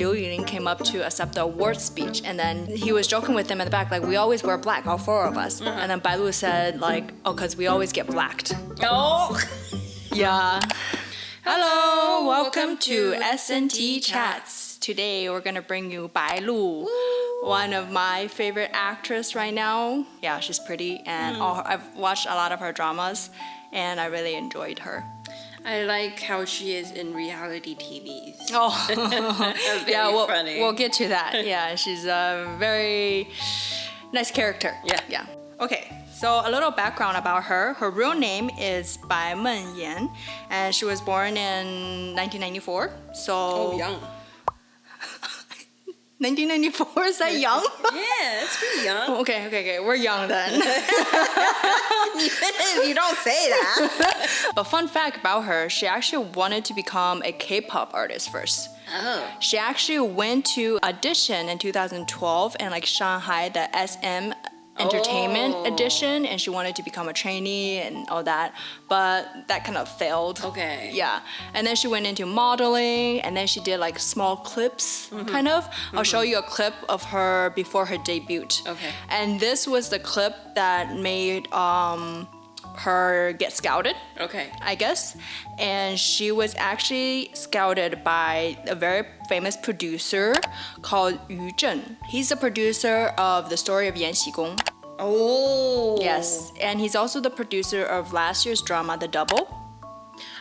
Liu Yulin came up to accept the award speech, and then he was joking with them in the back, like, we always wear black, all four of us. And then Bai Lu said, like, oh, because we always get blacked. Oh. Yeah. Hello, welcome to S&T Chats. Today we're gonna bring you Bai Lu, one of my favorite actresses right now. Yeah, she's pretty, and I've watched a lot of her dramas, and I really enjoyed her. I like how she is in reality TVs. Oh, yeah, funny. we'll get to that. Yeah, she's a very nice character. Yeah. Okay, so a little background about her. Her real name is Bai Yan, and she was born in 1994. So young. 1994, is that young? Yeah, it's pretty young. Okay, we're young then. Even if you don't say that. But fun fact about her, she actually wanted to become a K-pop artist first. Oh. She actually went to audition in 2012 in like Shanghai, the SM Entertainment edition, and she wanted to become a trainee and all that, but that kind of failed. Okay. Yeah, and then she went into modeling, and then she did like small clips, kind of. I'll show you a clip of her before her debut. Okay. And this was the clip that made her get scouted. Okay. I guess. And she was actually scouted by a very famous producer called Yu Zhen. He's the producer of The Story of Yan Xigong. Oh. Yes. And he's also the producer of last year's drama, The Double.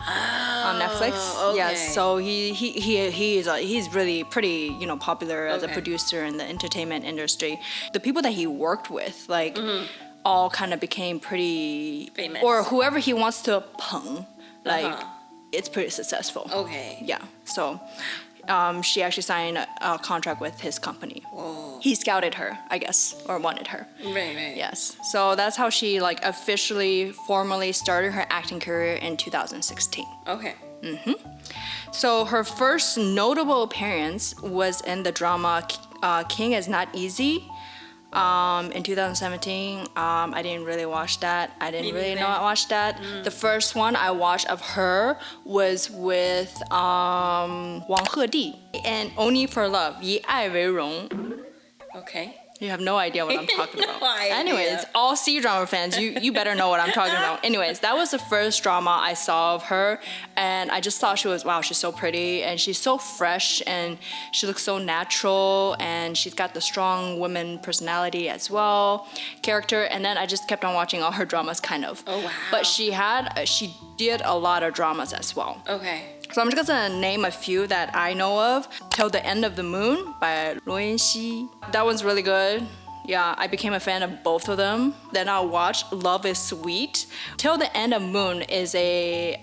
On Netflix. Okay. Yes. So he's really pretty, popular as a producer in the entertainment industry. The people that he worked with, like, all kind of became pretty famous, or whoever he wants to peng, like it's pretty successful. Okay. Yeah. So she actually signed a contract with his company. Whoa. He scouted her, I guess, or wanted her. Right. Yes. So that's how she like officially, formally started her acting career in 2016. Okay. So her first notable appearance was in the drama King is Not Easy. In 2017, I didn't really watch that. I didn't really watch that. The first one I watched of her was with Wang Hedi and Only for Love, 以爱为荣. Okay. You have no idea what I'm talking about. No idea. Anyways, all C-drama fans, you better know what I'm talking about. Anyways, that was the first drama I saw of her, and I just thought she's so pretty, and she's so fresh, and she looks so natural, and she's got the strong woman personality as well, character, and then I just kept on watching all her dramas, kind of. Oh, wow. But she did a lot of dramas as well. Okay. So I'm just gonna name a few that I know of. Till the End of the Moon by Luo Yanxi. That one's really good. Yeah, I became a fan of both of them. Then I watched Love is Sweet. Till the End of Moon is a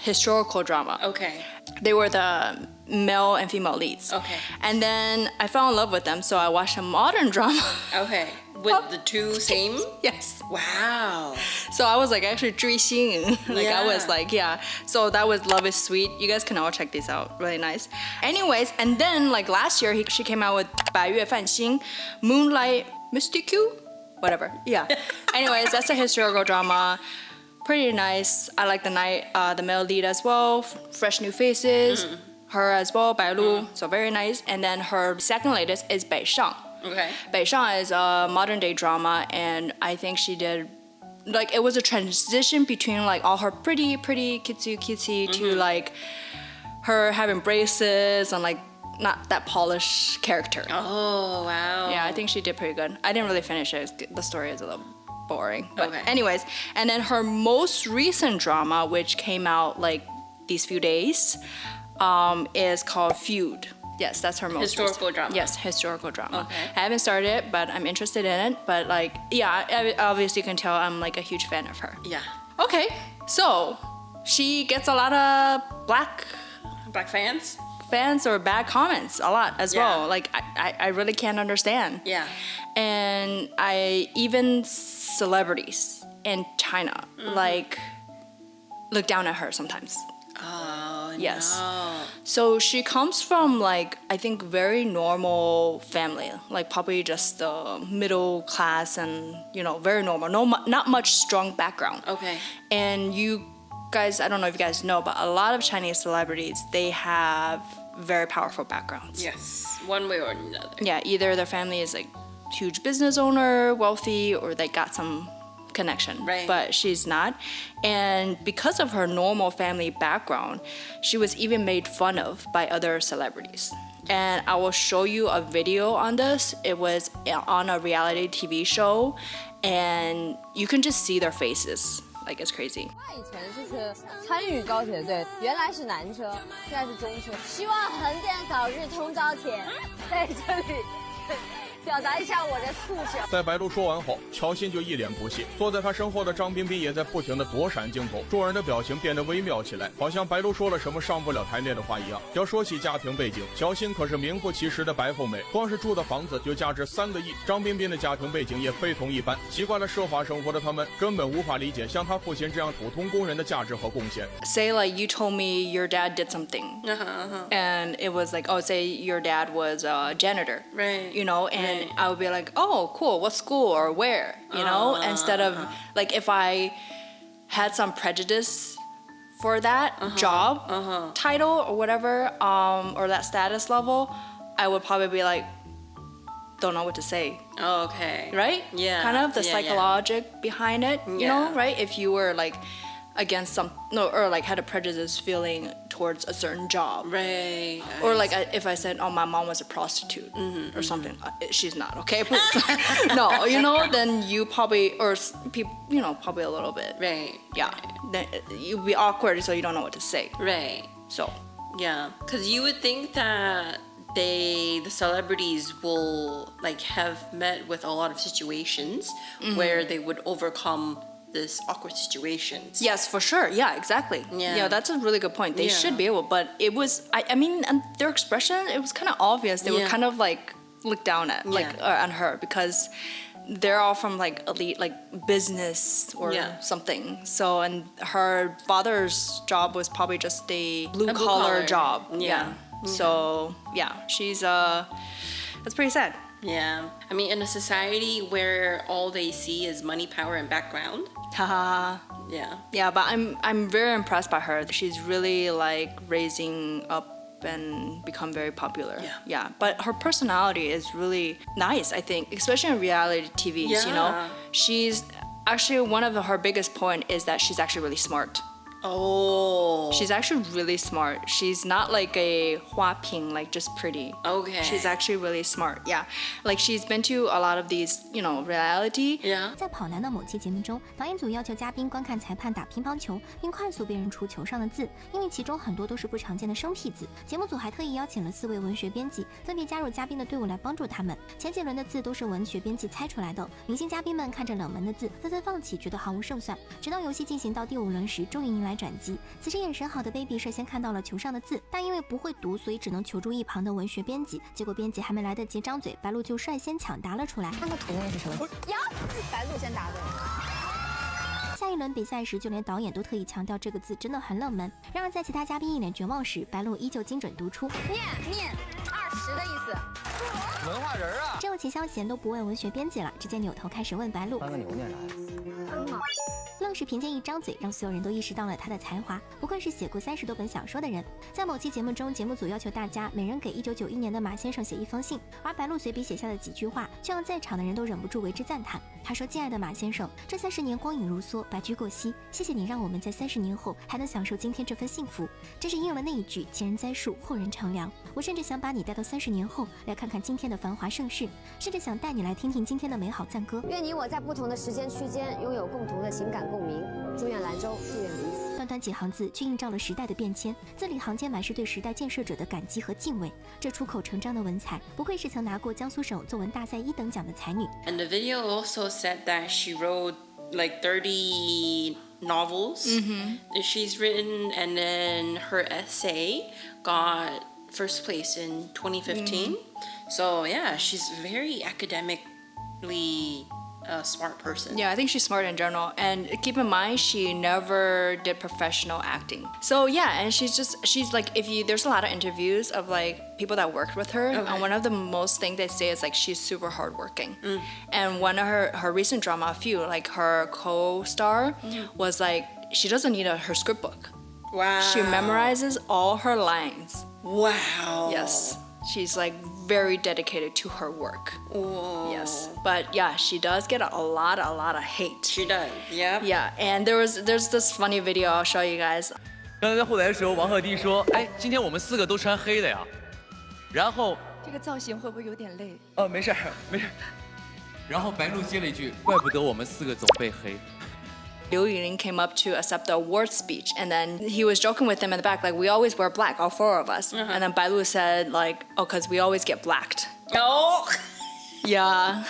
historical drama. Okay. They were the male and female leads. Okay. And then I fell in love with them, so I watched a modern drama. Okay. With the two same? Yes. Wow. So I was like actually 追星. I was like, yeah. So that was Love is Sweet. You guys can all check these out. Really nice. Anyways, and then like last year, she came out with 百月繁星, Moonlight Mystique? Whatever. Yeah. Anyways, that's a historical drama. Pretty nice. I like the male lead as well. Fresh new faces. Her as well, Bai Lu. So very nice. And then her second latest is 北上. Okay. 北上 is a modern day drama, and I think she did, like, it was a transition between like all her pretty cutesy to like her having braces and like not that polished character. Oh, wow. Yeah, I think she did pretty good. I didn't really finish it. The story is a little boring. But Okay. anyways, and then her most recent drama, which came out like these few days, is called Feud. Yes, that's her most Historical recent. drama. Yes, historical drama. Okay. I haven't started it, but I'm interested in it. But like, yeah, obviously you can tell I'm like a huge fan of her. Yeah. Okay, so she gets a lot of black fans or bad comments a lot as well. Like I really can't understand. Yeah. And even celebrities in China like look down at her sometimes. Oh, Yes. no. So she comes from like, I think, very normal family, like probably just middle class and, very normal. Not much strong background. Okay. And you guys, I don't know if you guys know, but a lot of Chinese celebrities, they have very powerful backgrounds. Yes, one way or another. Yeah, either their family is like huge business owner, wealthy, or they got some connection. Right. But she's not. And because of her normal family background, she was even made fun of by other celebrities. And I will show you a video on this. It was on a reality TV show, and you can just see their faces. Like, it's crazy. 以前就是参与高铁队，原来是南车，现在是中车。希望横店早日通高铁，在这里表达一下我的诉求。在白鹿说完后，乔欣就一脸不屑，坐在他身后的张彬彬也在不停地躲闪镜头，众人的表情变得微妙起来，好像白鹿说了什么上不了台面的话一样。要说起家庭背景，乔欣可是名副其实的白富美，光是住的房子就价值3个亿。张彬彬的家庭背景也非同一般，习惯了奢华生活的他们根本无法理解像他父亲这样普通工人的价值和贡献。Say like you told me your dad did something, and it was like, oh, say your dad was a janitor, Right. You know, and I would be like, oh, cool, what school or where, you know, instead of like if I had some prejudice for that job title or whatever, or that status level, I would probably be like, don't know what to say. Oh, okay. Right? Yeah. Kind of the Yeah, psychologic behind it, you Yeah. know, right? If you were like against some, no, or like had a prejudice feeling towards a certain job. Right. Or like if I said, oh, my mom was a prostitute or something, she's not, okay? Please. No, you know, then you probably, or people, you know, probably a little bit. Right. Yeah. Then you'd be awkward, so you don't know what to say. Right. So, Yeah. Because you would think that the celebrities will like have met with a lot of situations where they would overcome this awkward situations. yes, for sure. Yeah, exactly. Yeah. That's a really good point. They Yeah. should be able, but it was, I mean, and their expression, it was kind of obvious. They were Yeah. kind of like looked down at, like, Yeah. on her because they're all from like elite, like business or Yeah. something. So, and her father's job was probably just a blue collar blue-collar. job. Yeah. So, yeah, she's, that's pretty sad. Yeah. I mean, in a society where all they see is money, power, and background. Haha. Yeah. Yeah, but I'm very impressed by her. She's really like raising up and become very popular. Yeah. But her personality is really nice, I think, especially in reality TVs, you know. Yeah. She's actually one of her biggest point is that she's actually really smart. Oh. She's actually really smart. She's not like a huaping, like just pretty. Okay. She's actually really smart. Yeah. Like she's been to a lot of these, you know, reality. Yeah. 在跑男的某期节目中，导演组要求嘉宾观看裁判打乒乓球，并快速辨认出球上的字，因为其中很多都是不常见的生僻字。节目组还特意邀请了4位文学编辑，分别加入嘉宾的队伍来帮助他们。前几轮的字都是文学编辑猜出来的，明星嘉宾们看着冷门的字，纷纷放弃，觉得毫无胜算。直到游戏进行到第5轮时，终于迎来转机。此时眼神好的 baby 率先看到了球上的字，但因为不会读，所以只能求助一旁的文学编辑。结果编辑还没来得及张嘴，白鹿就率先抢答了出来。看个图那是什么？呀，白鹿先答对。下一轮比赛时，就连导演都特意强调这个字真的很冷门。然而在其他嘉宾一脸绝望时，白鹿依旧精准读出面20的意思。文化人啊！只有秦霄贤都不问文学编辑了，直接扭头开始问白鹿。翻个牛念啥呀？愣是凭借一张嘴，让所有人都意识到了他的才华。不愧是写过30多本小说的人。在某期节目中，节目组要求大家每人给1991年的马先生写一封信，而白鹿随笔写下的几句话，却让在场的人都忍不住为之赞叹。他说：“亲爱的马先生，这30年光影如梭，白驹过隙，谢谢你让我们在30年后还能享受今天这份幸福。”真是应了那一句“前人栽树，后人乘凉”。我甚至想把你带到30年后，来看看今天的繁华盛世，甚至想带你来听听今天的美好赞歌。愿你我在不同的时间区间拥有共同的情感共鸣。祝愿兰州，祝愿彼此。短短几行字，却映照了时代的变迁，字里行间满是对时代建设者的感激和敬畏。这出口成章的文采，不愧是曾拿过江苏省作文大赛1等奖的才女。 And the video also said that she wrote like 30 novels that she's written, and then her essay got first place in 2015. So yeah, she's very academically a smart person. Yeah, I think she's smart in general. And keep in mind, she never did professional acting. So yeah, and she's like, there's a lot of interviews of like people that worked with her. Okay. And one of the most things they say is like, she's super hardworking. And one of her recent drama, a few, like her co-star was like, she doesn't need her script book. Wow. She memorizes all her lines Wow. Yes. She's like very dedicated to her work. Whoa. Yes. But yeah, she does get a lot of hate. She does. Yeah. Yeah, and there's this funny video I'll show you guys. 刚才在后台的时候，王鹤棣说：“哎，今天我们4个都穿黑的呀。”然后这个造型会不会有点累？没事儿，没事儿。然后白鹿接了一句：“怪不得我们4个总被黑。” Liu Yinling came up to accept the award speech, and then he was joking with them in the back, like, we always wear black, all 4 of us. And then Bai Lu said, like, oh, because we always get blacked. Oh. Yeah.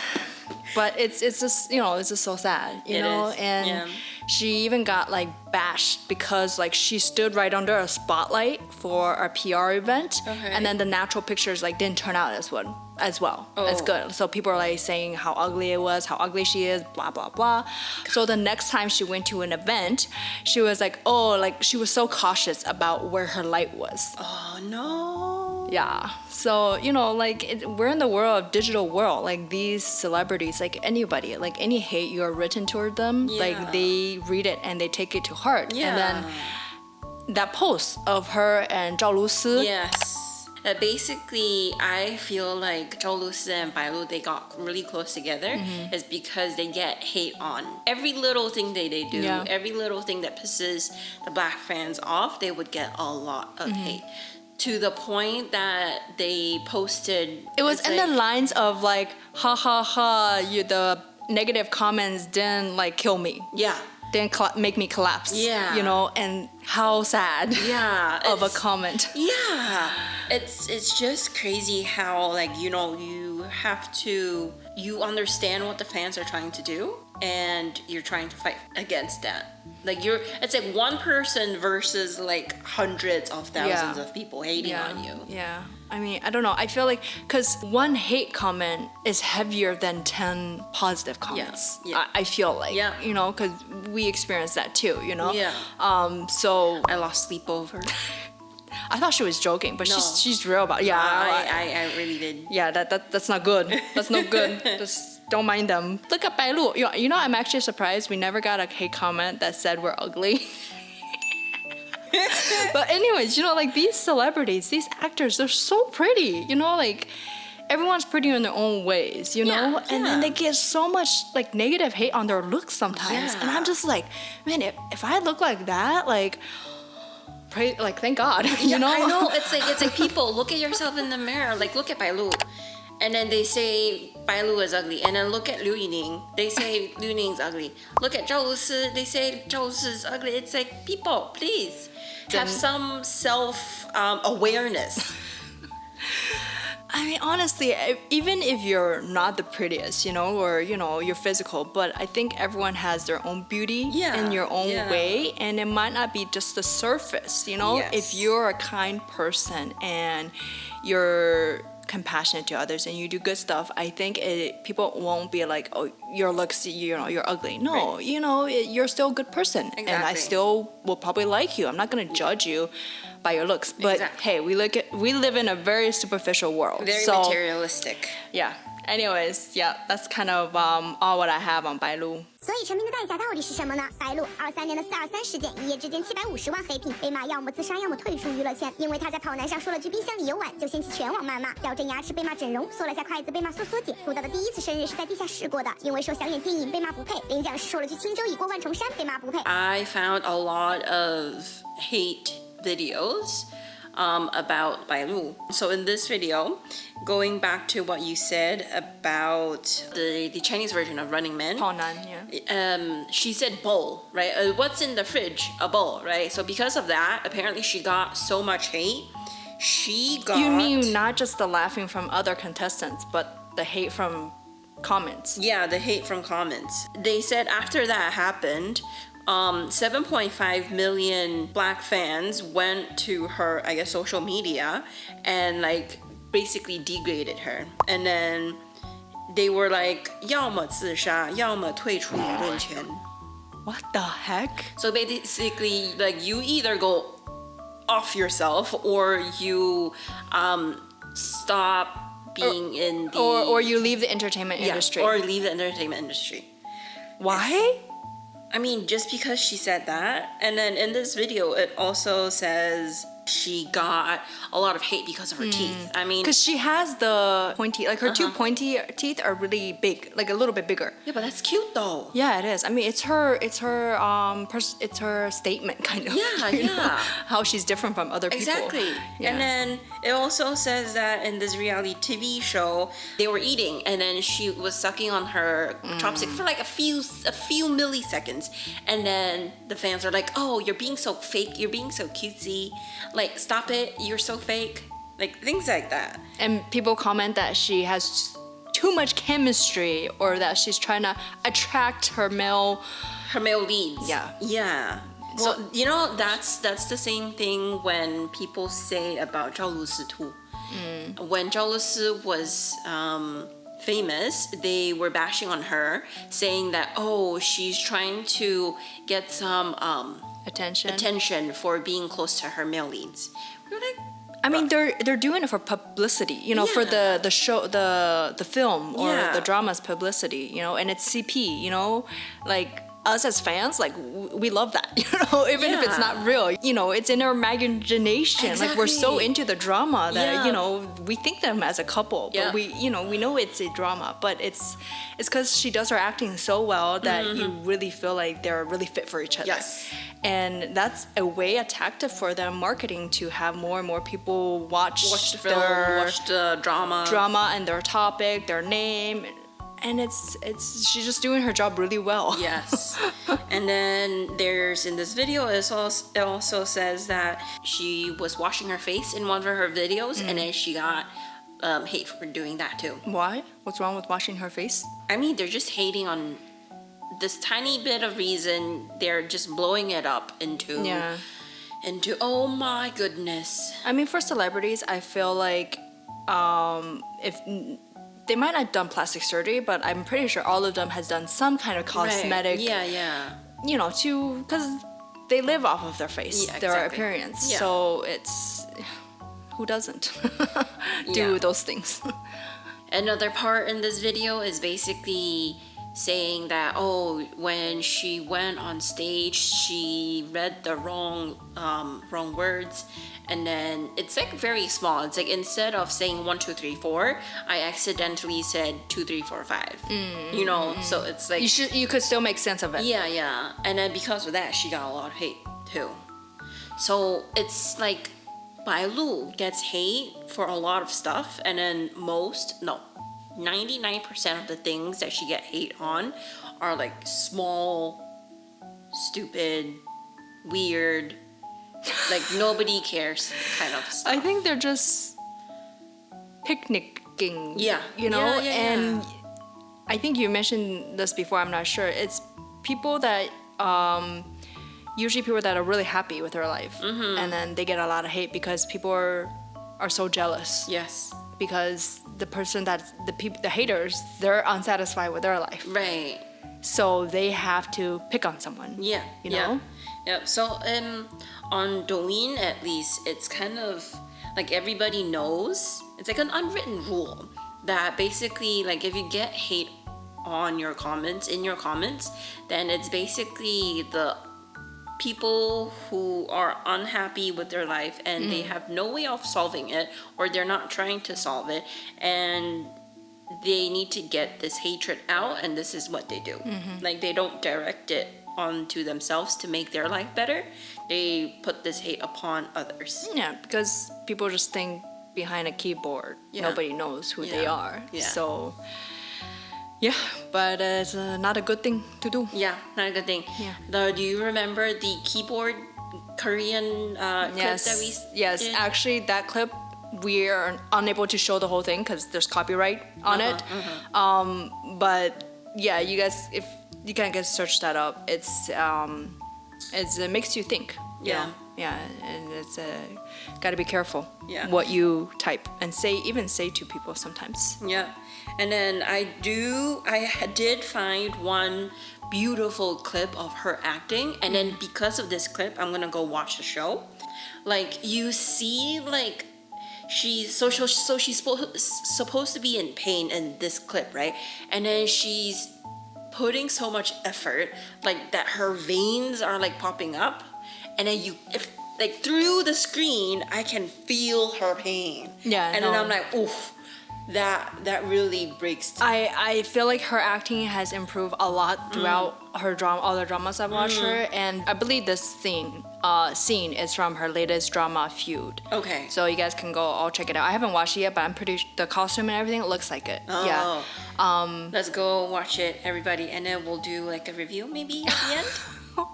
But it's just, you know, it's just so sad, you know? Is. And yeah. she even got, like, bashed because, like, she stood right under a spotlight for a PR event. Okay. And then the natural pictures, like, didn't turn out as well. As Oh. good. So people are like saying how ugly it was, how ugly she is, blah blah blah. So the next time she went to an event, she was like, oh, like she was so cautious about where her light was. Oh no. Yeah. So, you know, like we're in the world of digital world. Like these celebrities, like anybody, like any hate you are written toward them, Yeah. like they read it and they take it to heart. Yeah. And then that post of her and Zhao Lusi. Yes. Basically, I feel like Zhou Lusi and Bai Lu, they got really close together is because they get hate on. Every little thing they do, Yeah. every little thing that pisses the black fans off, they would get a lot of hate. To the point that they posted... It was it's in like, the lines of like, ha ha ha, the negative comments didn't like kill me. Yeah. Didn't make me collapse. Yeah. You know, and how sad Yeah. of a it's- comment. Yeah, it's just crazy how, like, you know, you understand what the fans are trying to do and you're trying to fight against that. Like it's like one person versus like hundreds of thousands Yeah. of people hating on you. Yeah. I mean, I don't know. I feel like because one hate comment is heavier than 10 positive comments. Yeah. I feel like, Yeah. you know, because we experience that too, you know? Yeah. So I lost sleep over. I thought she was joking, but No. she's real about it. Yeah. I really did. Yeah, that's not good. That's not good. Just don't mind them. Look at Bai Lu. You know, I'm actually surprised we never got a hate comment that said we're ugly. But anyways, you know, like these celebrities, these actors, they're so pretty. You know, like everyone's pretty in their own ways, you know? Yeah, And then yeah. they get so much like negative hate on their looks sometimes. And I'm just like, man, if I look like that, like pray, like thank God. You know? I know. It's like people look at yourself in the mirror. Like look at Bai Lu, and then they say Bai Lu is ugly. And then look at Liu Yinling. They say Liu Yinling's ugly. Look at Zhou Lusi. They say Zhou Lusi is ugly. It's like people, please have some self awareness. I mean, honestly, even if you're not the prettiest, you know, or, you know, you're physical, but I think everyone has their own beauty Yeah, in your own yeah. way, and it might not be just the surface, you know? Yes. If you're a kind person and you're compassionate to others and you do good stuff, I think people won't be like, oh, your looks, you know, you're ugly. No, Right. you know, you're still a good person, and I Exactly. still will probably like you. I'm not gonna judge you by your looks, but Exactly. hey, we live in a very superficial world. Very so, materialistic. yeah. Anyways, yeah, that's kind of all what I have on Bai Lu. 所以成名的代价到底是什么呢？白鹿23年的423事件，一夜之间750万黑屏，被骂要么自杀，要么退出娱乐圈，因为他在跑男上说了句冰箱里有碗，就掀起全网谩骂。咬着牙齿被骂整容，缩了下筷子被骂缩缩姐。出道的第一次生日是在地下室过的，因为说想演电影被骂不配。领奖时说了句轻舟已过万重山，被骂不配。I found a lot of hate videos about Bai Lu. So in this video, going back to what you said about the Chinese version of Running Man, 跑男, yeah. she said bowl, right? What's in the fridge? A bowl, right? So because of that, apparently she got so much hate. She got... You mean not just the laughing from other contestants, but the hate from comments? Yeah, the hate from comments. They said after that happened, 7.5 million black fans went to her, I guess, social media and like basically degraded her. And then they were like, 要么自杀，要么退出娱乐圈. What the heck? So basically, like you either go off yourself or you stop being in the... Or you leave the entertainment yeah, industry. or leave the entertainment industry. Why? I mean, just because she said that. And then in this video, it also says she got a lot of hate because of her teeth. I mean, because she has the pointy, like her two pointy teeth are really big, like a little bit bigger. yeah, but that's cute though. Yeah, it is. I mean, it's her statement kind of. Yeah, you know, yeah. how she's different from other people. Exactly. Yeah. And then it also says that in this reality TV show, they were eating, and then she was sucking on her chopstick for like a few milliseconds, and then the fans are like, "Oh, you're being so fake. You're being so cutesy. Like, stop it. You're so fake." Like things like that. And people comment that she has too much chemistry, or that she's trying to attract her male leads. Yeah. Yeah. So you know that's the same thing when people say about Zhao Lusi too. When Zhao Lusi was famous, they were bashing on her, saying that she's trying to get some attention for being close to her male leads. We're like, I mean, they're doing it for publicity, you know, for the show, the film or the drama's publicity, you know, and it's CP, you know, like us as fans, like we love that, you know, even if it's not real, you know, it's in our imagination. Exactly. Like we're so into the drama that you know we think them as a couple, but we know it's a drama, but it's because she does her acting so well that you really feel like they're really fit for each other. Yes. And that's a way, a tactic for them marketing to have more and more people watch the film, watch the drama and their topic, their name, and she's just doing her job really well. Yes. And then there's in this video it also says that she was washing her face in one of her videos, and then she got hate for doing that too. Why? What's wrong with washing her face? I mean, they're just hating on this tiny bit of reason. They're just blowing it up into oh my goodness. I mean, for celebrities, I feel like if they might not have done plastic surgery, but I'm pretty sure all of them has done some kind of cosmetic. Right. Yeah. You know, because they live off of their face, their appearance. Yeah. So it's who doesn't do those things. Another part in this video is basically saying that when she went on stage, she read the wrong words, and then it's like very small. It's like instead of saying 1 2 3 4, I accidentally said 2 3 4 5. You know, so it's like you could still make sense of it. Yeah, and then because of that, she got a lot of hate too. So it's like Bai Lu gets hate for a lot of stuff, and then 99% of the things that she get hate on are like small, stupid, weird, like nobody cares kind of stuff. I think they're just picnicking. Yeah. You know, and Yeah. I think you mentioned this before, I'm not sure. It's people that usually people that are really happy with their life, and then they get a lot of hate because people are so jealous. Yes. Because the person the haters, they're unsatisfied with their life. Right. So they have to pick on someone. Yeah. You know? Yeah. So on Douyin at least, it's kind of like everybody knows. It's like an unwritten rule that basically like if you get hate on your comments, then it's basically the people who are unhappy with their life and they have no way of solving it, or they're not trying to solve it, and they need to get this hatred out, and this is what they do. Like they don't direct it onto themselves to make their life better. They put this hate upon others. Yeah, because people just think behind a keyboard, nobody knows who they are. Yeah. So yeah, but it's not a good thing to do. Yeah, not a good thing. Yeah. Do you remember the keyboard Korean clip that we did? Actually, that clip we are unable to show the whole thing because there's copyright on it. But yeah, you guys, if you can just search that up, it makes you think. You know? Yeah, and it's gotta be careful what you type and say to people sometimes. Yeah, and then I did find one beautiful clip of her acting, and then because of this clip, I'm gonna go watch the show. Like you see, like she's supposed to be in pain in this clip, right? And then she's putting so much effort, like that her veins are like popping up, and then like through the screen, I can feel her pain. Yeah, and then no. I'm like, oof, that really breaks. I feel like her acting has improved a lot throughout her drama, all the dramas I've watched her, and I believe this scene is from her latest drama, Feud. Okay. So you guys can go all check it out. I haven't watched it yet, but I'm pretty the costume and everything looks like it. Oh. Yeah. Let's go watch it, everybody, and then we'll do like a review maybe at the end.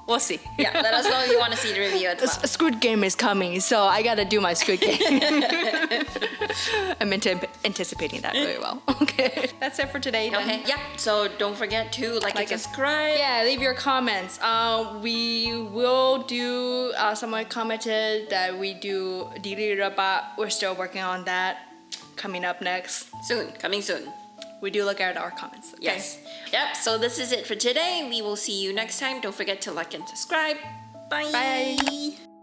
We'll see. Yeah, let us know if you want to see the review as well. Squid Game is coming, so I gotta do my Squid Game. I'm anticipating that really well. Okay, that's it for today. Then. Okay, yeah. So don't forget to like and subscribe. Yeah, leave your comments. We will do. Someone commented that we do Dirirabat. We're still working on that. Coming up next. Soon, coming soon. We do look at our comments. Okay? Yes. Yep. So this is it for today. We will see you next time. Don't forget to like and subscribe. Bye. Bye.